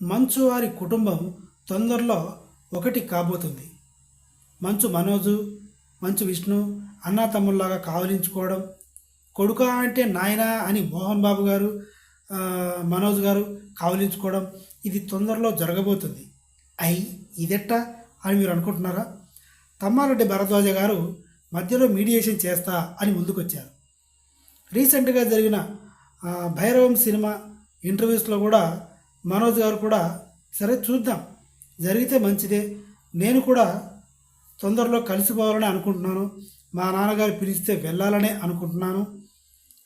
మంచు వారి కుటుంబం తొందరలో ఒకటి కాబోతుంది. మంచు మనోజు, మంచు విష్ణు అన్నా తమ్ముళ్ళలాగా కావలించుకోవడం, కొడుక అంటే నాయనా అని మోహన్ బాబు గారు, మనోజ్ గారు కావలించుకోవడం, ఇది తొందరలో జరగబోతుంది. అయి ఇదెట్టా అని మీరు అనుకుంటున్నారా? తమ్మారెడ్డి భరద్వాజ గారు మధ్యలో మీడియేషన్ చేస్తా అని ముందుకొచ్చారు. రీసెంట్గా జరిగిన భైరవం సినిమా ఇంటర్వ్యూస్లో కూడా మనోజ్ గారు కూడా సరే చూద్దాం, జరిగితే మంచిదే, నేను కూడా తొందరలో కలిసిపోవాలని అనుకుంటున్నాను, మా నాన్నగారు పిలిస్తే వెళ్ళాలనే అనుకుంటున్నాను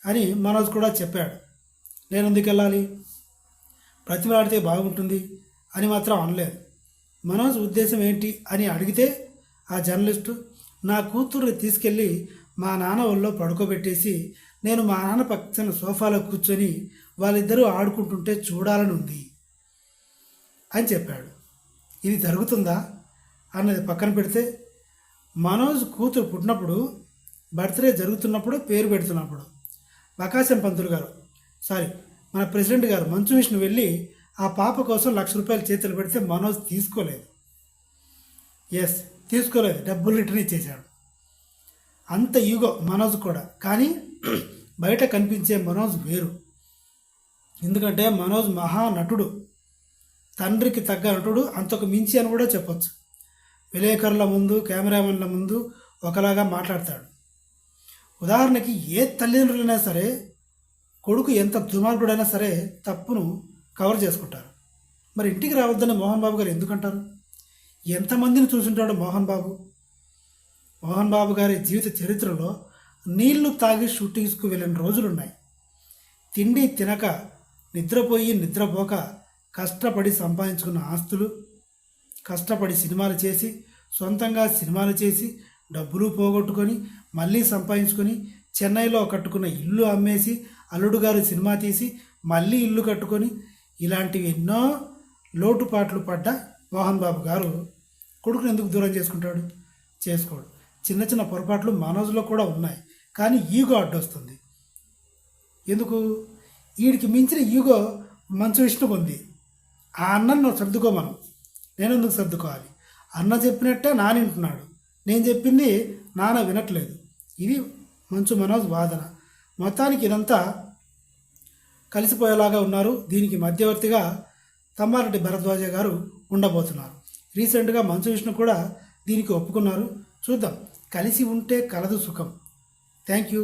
అని మనోజ్ కూడా చెప్పాడు. నేను ఎందుకు వెళ్ళాలి, ప్రతిమాడితే బాగుంటుంది అని మాత్రం అనలేదు. మనోజ్ ఉద్దేశం ఏంటి అని అడిగితే ఆ జర్నలిస్టు, నా కూతుర్ని తీసుకెళ్ళి మా నాన్న ఒళ్ళో పడుకోబెట్టేసి నేను మా నాన్న పక్కన సోఫాలో కూర్చొని వాళ్ళిద్దరూ ఆడుకుంటుంటే చూడాలని ఉంది అని చెప్పాడు. ఇది జరుగుతుందా అన్నది పక్కన పెడితే, మనోజ్ కూతురు పుట్టినప్పుడు, బర్త్డే జరుగుతున్నప్పుడు, పేరు పెడుతున్నప్పుడు ప్రకాశం పంతులు గారు మన ప్రెసిడెంట్ గారు మంచు విష్ణు వెళ్ళి ఆ పాప కోసం ₹1,00,000 చేతులు పెడితే మనోజ్ తీసుకోలేదు. తీసుకోలేదు, డబ్బులు రిటర్న్ ఇచ్చేశాడు. అంత ఈగో మనోజ్ కూడా. కానీ బయట కనిపించే మనోజ్ వేరు. ఎందుకంటే మనోజ్ మహానటుడు, తండ్రికి తగ్గ నటుడు, అంతకు మించి అని కూడా చెప్పొచ్చు. విలేకరుల ముందు, కెమెరామెన్ల ముందు ఒకలాగా మాట్లాడతాడు. ఉదాహరణకి ఏ తల్లిదండ్రులైనా సరే కొడుకు ఎంత దుర్మార్గుడైనా సరే తప్పును కవర్ చేసుకుంటారు. మరి ఇంటికి రావద్దని మోహన్ బాబు గారు ఎందుకంటారు? ఎంతమందిని చూసుంటాడు మోహన్ బాబు? మోహన్ బాబు గారి జీవిత చరిత్రలో నీళ్లు తాగి షూటింగ్స్కు వెళ్ళిన రోజులున్నాయి. తిండి తినక, నిద్రపోయి నిద్రపోక కష్టపడి సంపాదించుకున్న ఆస్తులు, కష్టపడి సినిమాలు చేసి, సొంతంగా సినిమాలు చేసి డబ్బులు పోగొట్టుకొని మళ్ళీ సంపాదించుకొని చెన్నైలో కట్టుకున్న ఇల్లు అమ్మేసి అల్లుడు గారు సినిమా తీసి మళ్ళీ ఇల్లు కట్టుకొని ఇలాంటివి ఎన్నో లోటుపాట్లు పడ్డ మోహన్ బాబు గారు కొడుకుని ఎందుకు దూరం చేసుకుంటాడు? చేసుకోడు. చిన్న చిన్న పొరపాట్లు మనోజ్లో కూడా ఉన్నాయి, కానీ ఈగో అడ్డొస్తుంది. ఎందుకు? వీడికి మించిన ఈగో మంచు విష్ణుకు ఉంది. ఆ అన్నను సర్దుకోమను, నేను ఎందుకు సర్దుకోవాలి? అన్న చెప్పినట్టే నాన్న వింటున్నాడు, నేను చెప్పింది నాన్న వినట్లేదు. ఇది మంచు మనోజ్ వాదన. మొత్తానికి ఇదంతా కలిసిపోయేలాగా ఉన్నారు. దీనికి మధ్యవర్తిగా తమ్మారెడ్డి భరద్వాజ గారు ఉండబోతున్నారు. రీసెంట్గా మంచు విష్ణు కూడా దీనికి ఒప్పుకున్నారు. చూద్దాం, కలిసి ఉంటే కలదు సుఖం. Thank you.